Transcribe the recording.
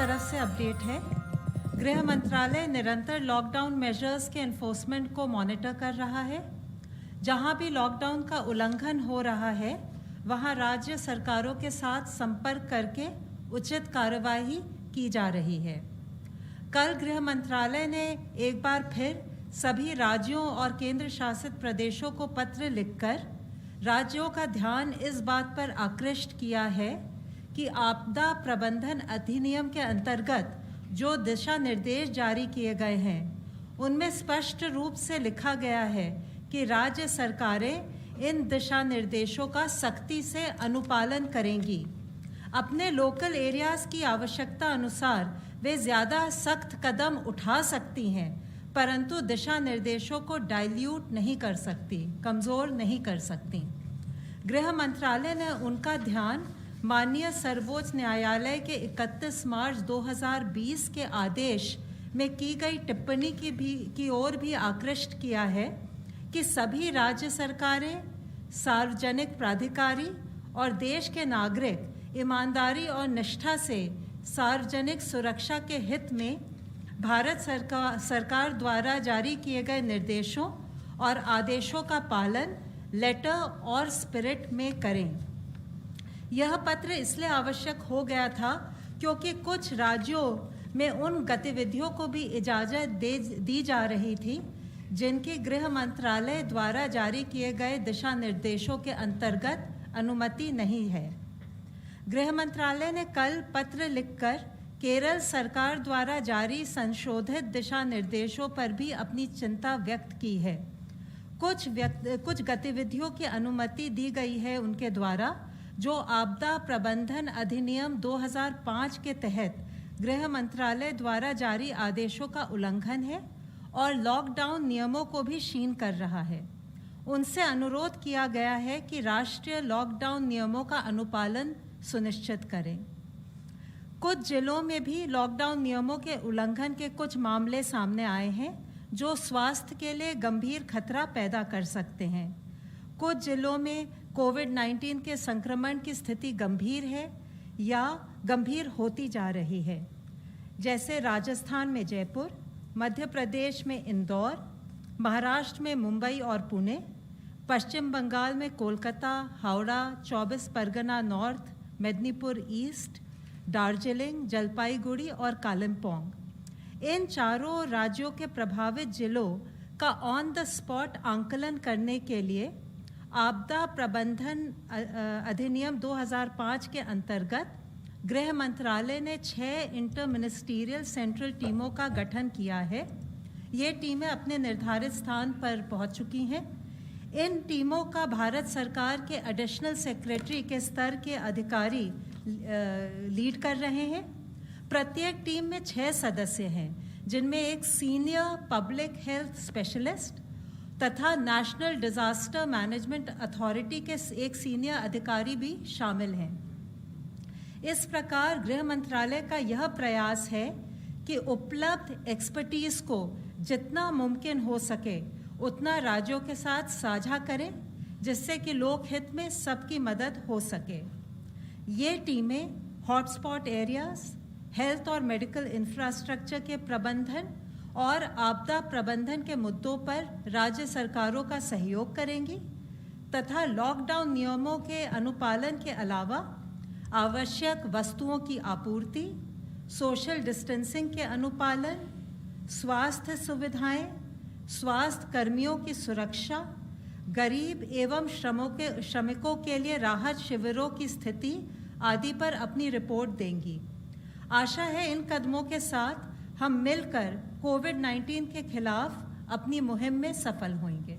तरफ से अपडेट है। गृह मंत्रालय निरंतर लॉकडाउन मेजर्स के एनफोर्समेंट को मॉनिटर कर रहा है। जहां भी लॉकडाउन का उल्लंघन हो रहा है वहां राज्य सरकारों के साथ संपर्क करके उचित कार्यवाही की जा रही है। कल गृह मंत्रालय ने एक बार फिर सभी राज्यों और केंद्र शासित प्रदेशों को पत्र लिखकर राज्यों का ध्यान इस बात पर आकृष्ट किया है कि आपदा प्रबंधन अधिनियम के अंतर्गत जो दिशा निर्देश जारी किए गए हैं उनमें स्पष्ट रूप से लिखा गया है कि राज्य सरकारें इन दिशा निर्देशों का सख्ती से अनुपालन करेंगी। अपने लोकल एरियाज की आवश्यकता अनुसार वे ज़्यादा सख्त कदम उठा सकती हैं, परंतु दिशा निर्देशों को डाइल्यूट नहीं कर सकती, कमज़ोर नहीं कर सकती। गृह मंत्रालय ने उनका ध्यान माननीय सर्वोच्च न्यायालय के 31 मार्च 2020 के आदेश में की गई टिप्पणी की ओर भी आकृष्ट किया है कि सभी राज्य सरकारें, सार्वजनिक प्राधिकारी और देश के नागरिक ईमानदारी और निष्ठा से सार्वजनिक सुरक्षा के हित में भारत सरकार द्वारा जारी किए गए निर्देशों और आदेशों का पालन लेटर और स्पिरिट में करें। यह पत्र इसलिए आवश्यक हो गया था क्योंकि कुछ राज्यों में उन गतिविधियों को भी इजाज़त दी जा रही थी जिनकी गृह मंत्रालय द्वारा जारी किए गए दिशा निर्देशों के अंतर्गत अनुमति नहीं है। गृह मंत्रालय ने कल पत्र लिखकर केरल सरकार द्वारा जारी संशोधित दिशा निर्देशों पर भी अपनी चिंता व्यक्त की है। कुछ गतिविधियों की अनुमति दी गई है उनके द्वारा जो आपदा प्रबंधन अधिनियम 2005 के तहत गृह मंत्रालय द्वारा जारी आदेशों का उल्लंघन है और लॉकडाउन नियमों को भी क्षीण कर रहा है। उनसे अनुरोध किया गया है कि राष्ट्रीय लॉकडाउन नियमों का अनुपालन सुनिश्चित करें। कुछ जिलों में भी लॉकडाउन नियमों के उल्लंघन के कुछ मामले सामने आए हैं जो स्वास्थ्य के लिए गंभीर खतरा पैदा कर सकते हैं। कुछ जिलों में कोविड-19 के संक्रमण की स्थिति गंभीर है या गंभीर होती जा रही है, जैसे राजस्थान में जयपुर, मध्य प्रदेश में इंदौर, महाराष्ट्र में मुंबई और पुणे, पश्चिम बंगाल में कोलकाता, हावड़ा, 24 परगना नॉर्थ, मेदिनीपुर ईस्ट, दार्जिलिंग, जलपाईगुड़ी और कालिम्पोंग। इन चारों राज्यों के प्रभावित जिलों का ऑन द स्पॉट आंकलन करने के लिए आपदा प्रबंधन अधिनियम 2005 के अंतर्गत गृह मंत्रालय ने 6 इंटर मिनिस्टीरियल सेंट्रल टीमों का गठन किया है। ये टीमें अपने निर्धारित स्थान पर पहुंच चुकी हैं। इन टीमों का भारत सरकार के एडिशनल सेक्रेटरी के स्तर के अधिकारी लीड कर रहे हैं। प्रत्येक टीम में 6 सदस्य हैं, जिनमें एक सीनियर पब्लिक हेल्थ स्पेशलिस्ट तथा नेशनल डिजास्टर मैनेजमेंट अथॉरिटी के एक सीनियर अधिकारी भी शामिल हैं। इस प्रकार गृह मंत्रालय का यह प्रयास है कि उपलब्ध एक्सपर्टीज को जितना मुमकिन हो सके उतना राज्यों के साथ साझा करें, जिससे कि लोक हित में सबकी मदद हो सके। ये टीमें हॉटस्पॉट एरियाज, हेल्थ और मेडिकल इंफ्रास्ट्रक्चर के प्रबंधन और आपदा प्रबंधन के मुद्दों पर राज्य सरकारों का सहयोग करेंगी तथा लॉकडाउन नियमों के अनुपालन के अलावा आवश्यक वस्तुओं की आपूर्ति, सोशल डिस्टेंसिंग के अनुपालन, स्वास्थ्य सुविधाएं, स्वास्थ्य कर्मियों की सुरक्षा, गरीब एवं श्रमिकों के लिए राहत शिविरों की स्थिति आदि पर अपनी रिपोर्ट देंगी। आशा है इन कदमों के साथ हम मिलकर कोविड-19 के खिलाफ अपनी मुहिम में सफल होंगे।